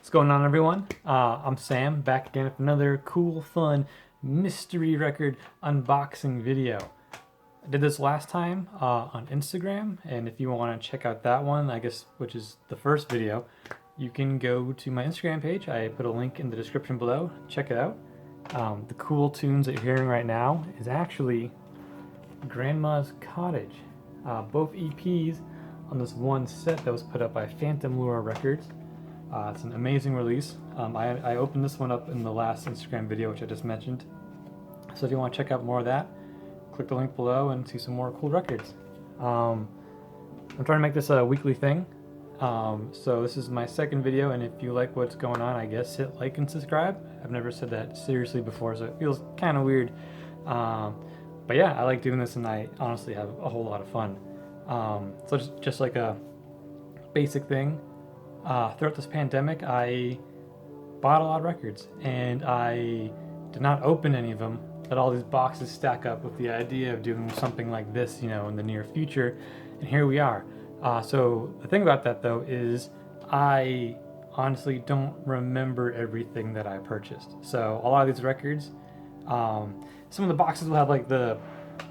What's going on, everyone? I'm Sam, back again with another cool, fun mystery record unboxing video. I did this last time on Instagram, and if you want to check out that one, I guess, which is the first video, you can go to my Instagram page. I put a link in the description below. Check it out. The cool tunes that you're hearing right now is actually Grandma's Cottage. Both EPs on this one set that was put up by Phantom Lure Records. It's an amazing release. I opened this one up in the last Instagram video, which I just mentioned. So if you want to check out more of that, click the link below and see some more cool records. I'm trying to make this a weekly thing. So this is my second video, and if you like what's going on, I guess hit like and subscribe. I've never said that seriously before, so it feels kind of weird. But yeah, I like doing this, and I honestly have a whole lot of fun. So just like a basic thing. Throughout this pandemic, I bought a lot of records, and I did not open any of them. Let all these boxes stack up with the idea of doing something like this, in the near future, and here we are. So the thing about that, though, is I honestly don't remember everything that I purchased. So a lot of these records, some of the boxes will have like the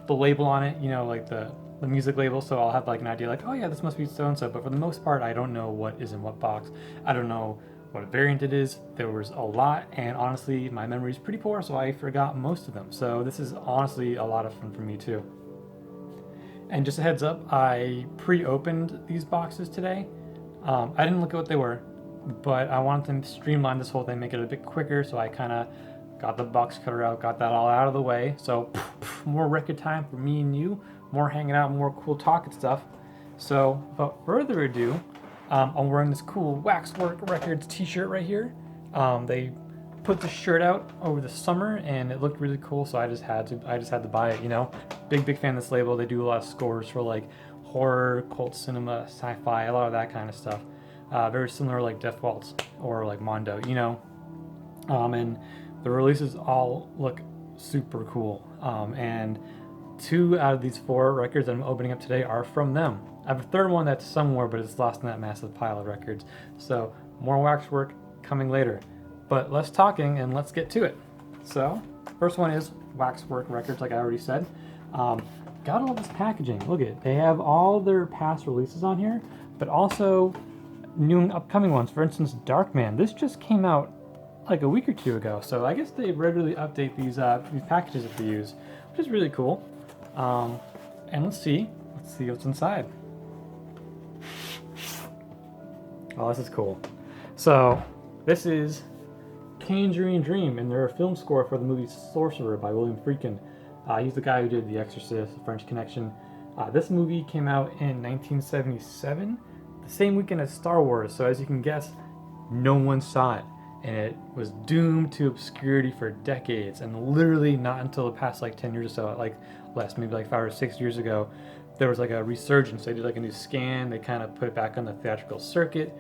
label on it, like the music label, so I'll have like an idea like, oh yeah, this must be so and so, but for the most part I don't know what is in what box. I don't know what variant it is. There was a lot, and honestly my memory is pretty poor, so I forgot most of them. So this is honestly a lot of fun for me too. And just a heads up, I pre-opened these boxes today. I didn't look at what they were, but I wanted to streamline this whole thing, make it a bit quicker, so I kind of got the box cutter out, got that all out of the way. So more record time for me and you, more hanging out, more cool talking stuff. So without further ado, I'm wearing this cool Waxwork Records t-shirt right here. They put the shirt out over the summer, and it looked really cool, so I just had to buy it. Big fan of this label. They do a lot of scores for like horror, cult cinema, sci-fi, a lot of that kind of stuff. Very similar like Death Waltz or like Mondo, and the releases all look super cool. And 2 out of these 4 records that I'm opening up today are from them. I have a third one that's somewhere, but it's lost in that massive pile of records. So more Waxwork coming later. But less talking and let's get to it. So first one is Waxwork Records, like I already said. Got all this packaging. Look at it. They have all their past releases on here, but also new and upcoming ones. For instance, Darkman. This just came out like a week or 2 ago, so I guess they regularly update these packages that they use, which is really cool. And let's see what's inside. Oh, this is cool. So this is Tangerine Dream, and they're a film score for the movie Sorcerer by William Friedkin. He's the guy who did The Exorcist, The French Connection. This movie came out in 1977, the same weekend as Star Wars, so as you can guess, no one saw it. And it was doomed to obscurity for decades, and literally not until the past like 10 years or so, like maybe like 5 or 6 years ago, there was like a resurgence. They did like a new scan, they kind of put it back on the theatrical circuit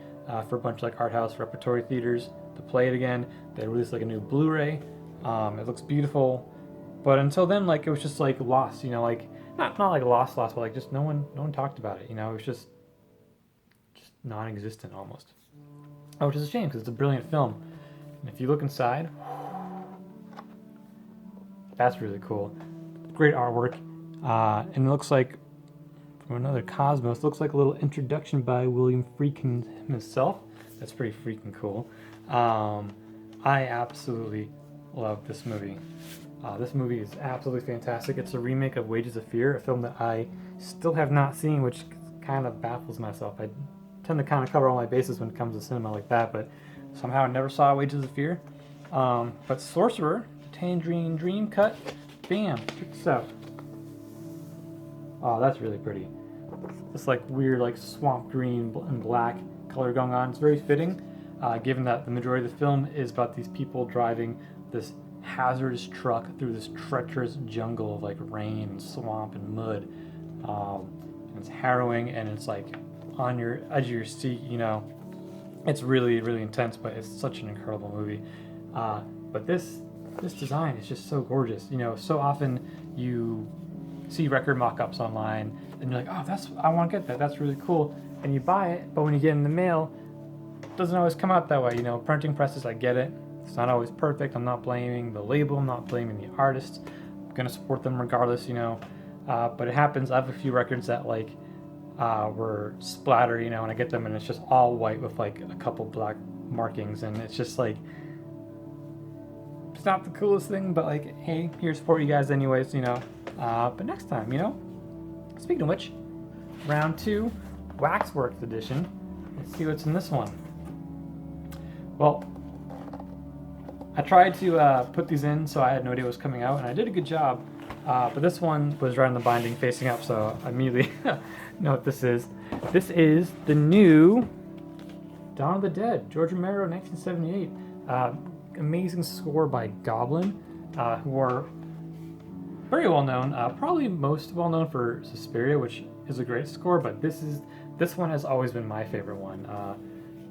for a bunch of like art house repertory theaters to play it again. They released like a new Blu-ray. It looks beautiful, but until then, like it was just like lost, like not like lost, but like just no one talked about it. It was just non-existent almost. Which is a shame because it's a brilliant film. And if you look inside, that's really cool. Great artwork. And it looks like, from another Cosmos, looks like a little introduction by William Friedkin himself. That's pretty freaking cool. I absolutely love this movie. This movie is absolutely fantastic. It's a remake of Wages of Fear, a film that I still have not seen, which kind of baffles myself. I tend to kind of cover all my bases when it comes to cinema like that, but somehow I never saw Wages of Fear. But Sorcerer, the Tangerine Dream cut, bam, check this out. Oh, that's really pretty. This like weird like swamp green and black color going on. It's very fitting, given that the majority of the film is about these people driving this hazardous truck through this treacherous jungle of like rain and swamp and mud. And it's harrowing, and it's like on your edge of your seat, It's really, really intense, but it's such an incredible movie. But this design is just so gorgeous. So often you see record mock-ups online, and you're like, oh, I want to get that. That's really cool. And you buy it, but when you get in the mail, doesn't always come out that way. You know, printing presses, I get it. It's not always perfect. I'm not blaming the label. I'm not blaming the artist. I'm gonna support them regardless, you know. But it happens. I have a few records that like were splatter, you know, and I get them and it's just all white with like a couple black markings, and it's just like, it's not the coolest thing, but like, hey, here's for you guys anyways, you know. But next time, you know. Speaking of which, round 2, Waxworks edition. Let's see what's in this one. Well, I tried to put these in so I had no idea what was coming out, and I did a good job. But this one was right on the binding facing up, so I immediately know what this is. This is the new Dawn of the Dead, George Romero, 1978. Amazing score by Goblin, who are very well known, probably most well known for Suspiria, which is a great score, but this one has always been my favorite one.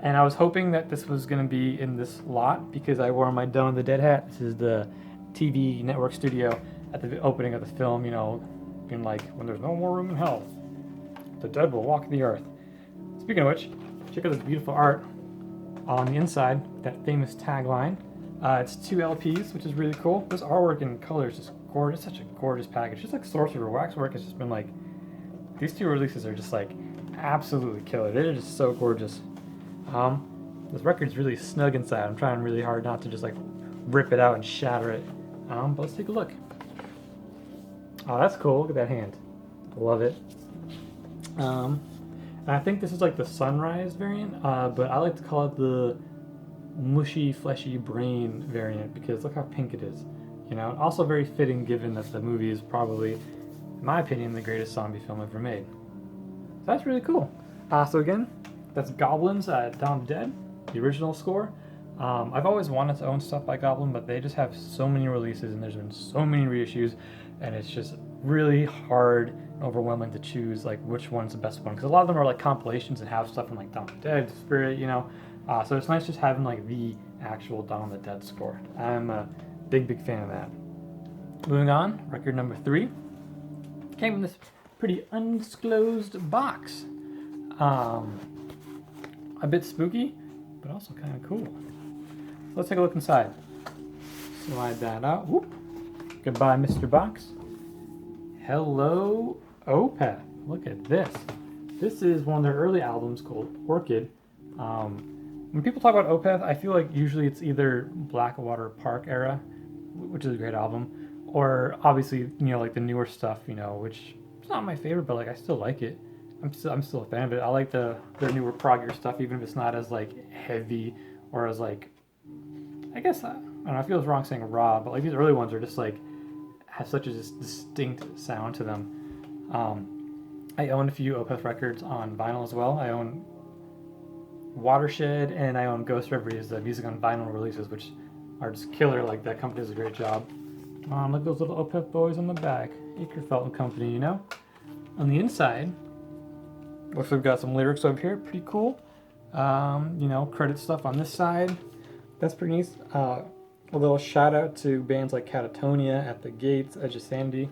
And I was hoping that this was going to be in this lot because I wore my Dawn of the Dead hat. This is the TV network studio at the opening of the film, you know, being like, when there's no more room in hell, the dead will walk the earth. Speaking of which, check out this beautiful art on the inside, that famous tagline. It's 2 LPs, which is really cool. This artwork in color is just gorgeous, such a gorgeous package. Just like Sorcerer, Waxwork has just been like, these 2 releases are just like absolutely killer. They're just so gorgeous. This record's really snug inside. I'm trying really hard not to just like rip it out and shatter it. But let's take a look. Oh, that's cool. Look at that hand. Love it. And I think this is like the Sunrise variant, but I like to call it the mushy, fleshy brain variant because look how pink it is. You know, also very fitting given that the movie is probably, in my opinion, the greatest zombie film ever made. So that's really cool. So again, that's Goblin's Dawn of the Dead, the original score. I've always wanted to own stuff by Goblin, but they just have so many releases and there's been so many reissues, and it's just really hard and overwhelming to choose like which one's the best one, because a lot of them are like compilations and have stuff from like Dawn of the Dead, Spirit, you know. So it's nice just having like the actual Dawn of the Dead score. I'm a big fan of that. Moving on, record number 3 came in this pretty undisclosed box. A bit spooky, but also kind of cool. So let's take a look inside. Slide that out. Whoop. Goodbye, Mr. Box. Hello, Opeth. Look at this. This is one of their early albums called Orchid. When people talk about Opeth, I feel like usually it's either Blackwater Park era, which is a great album, or obviously, you know, like the newer stuff, you know, which is not my favorite, but like I still like it. I'm still a fan of it. I like their newer proggier stuff, even if it's not as like heavy or as like, I guess, I don't know, I feel it's wrong saying raw, but like these early ones are just like, have such a distinct sound to them. I own a few Opeth records on vinyl as well. I own Watershed and I own Ghost Reveries, the music on vinyl releases, which are just killer. Like that company does a great job. Look at those little Opeth boys on the back. Akerfeld and Company, you know. On the inside, looks like we've got some lyrics over here, pretty cool. You know, credit stuff on this side. That's pretty nice. A little shout out to bands like Catatonia, At the Gates, Edge of Sandy.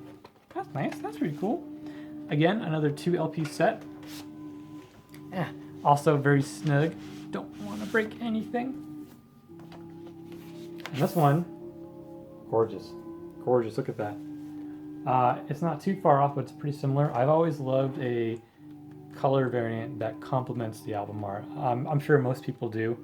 That's nice, that's pretty cool. Again, another 2 LP set. Also very snug. Don't want to break anything. And this one, gorgeous. Gorgeous, look at that. It's not too far off, but it's pretty similar. I've always loved a color variant that complements the album art. I'm sure most people do.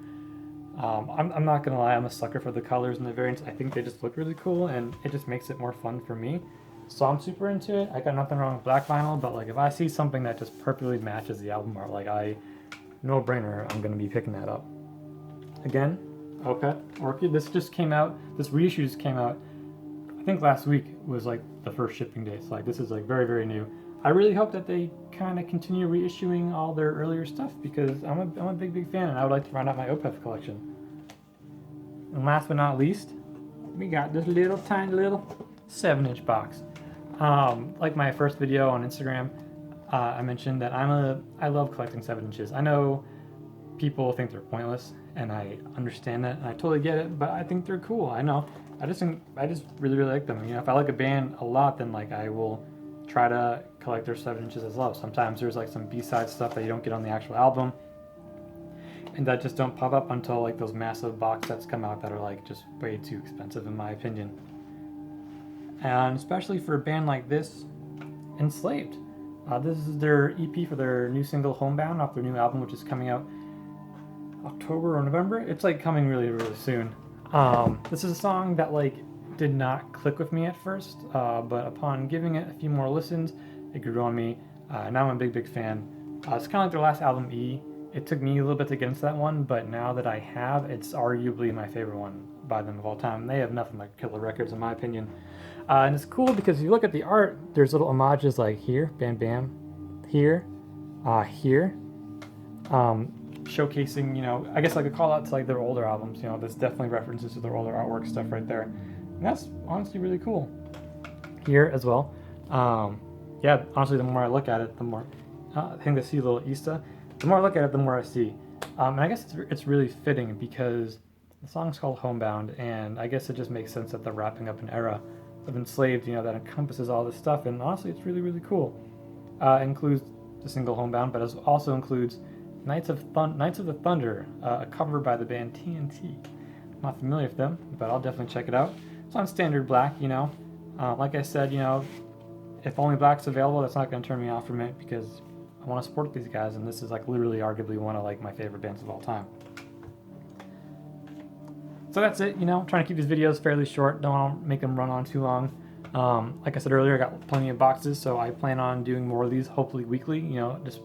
I'm not gonna lie, I'm a sucker for the colors and the variants. I think they just look really cool and it just makes it more fun for me. So I'm super into it. I got nothing wrong with black vinyl, but like if I see something that just perfectly matches the album art, like no brainer, I'm gonna be picking that up. Again, Opeth, Orchid. This just came out, this reissue just came out, I think last week was like the first shipping date. So like this is like very new. I really hope that they kind of continue reissuing all their earlier stuff because I'm a big fan and I would like to round out my Opeth collection. And last but not least, we got this little tiny little 7-inch box. Like my first video on Instagram, I mentioned that I love collecting 7-inches. I know people think they're pointless and I understand that and I totally get it, but I think they're cool. I know. I just really like them. You know, if I like a band a lot, then like I will try to collect their 7 inches as well. Sometimes there's like some B-side stuff that you don't get on the actual album. and that just don't pop up until like those massive box sets come out that are like just way too expensive in my opinion. And especially for a band like this, Enslaved. This is their EP for their new single Homebound off their new album, which is coming out October or November. It's like coming really, really soon. This is a song that like did not click with me at first, but upon giving it a few more listens, it grew on me. Now I'm a big, big fan. It's kind of like their last album, E. It took me a little bit to get into that one, but now that I have, it's arguably my favorite one by them of all time. They have nothing like killer records in my opinion. And it's cool because if you look at the art, there's little homages like here, bam bam, here, here, showcasing, you know, I guess like a call out to like their older albums, you know, there's definitely references to their older artwork stuff right there. And that's honestly really cool. Here as well. Yeah, honestly, the more I look at it, the more, I think I see a little Easter. The more I look at it, the more I see. And I guess it's really fitting because the song's called Homebound, and I guess it just makes sense that they're wrapping up an era of Enslaved, you know, that encompasses all this stuff, and honestly, it's really, really cool. It includes the single Homebound, but it also includes Knights of the Thunder, a cover by the band TNT. I'm not familiar with them, but I'll definitely check it out. It's on standard black, you know. Like I said, you know, if only black's available, that's not going to turn me off from it because I want to support these guys, and this is like literally arguably one of like my favorite bands of all time. So that's it, you know, I'm trying to keep these videos fairly short, don't want to make them run on too long. Like I said earlier, I got plenty of boxes, so I plan on doing more of these, hopefully weekly, you know, just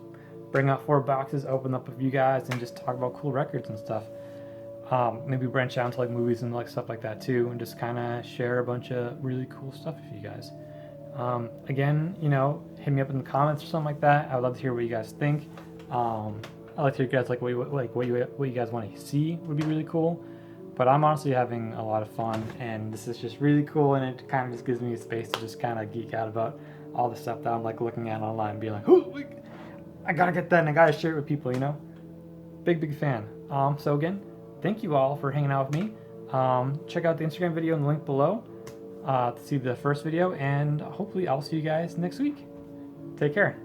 bring out 4 boxes, open up with you guys, and just talk about cool records and stuff. Maybe branch out into like movies and like stuff like that too, and just kind of share a bunch of really cool stuff with you guys. Again, you know, hit me up in the comments or something like that. I would love to hear what you guys think. I'd like to hear you guys what you guys want to see would be really cool. But I'm honestly having a lot of fun, and this is just really cool, and it kind of just gives me a space to just kind of geek out about all the stuff that I'm like looking at online and being like, oh, I gotta get that and I gotta share it with people, you know? Big, big fan. So again, thank you all for hanging out with me. Check out the Instagram video in the link below to see the first video, and hopefully I'll see you guys next week. Take care.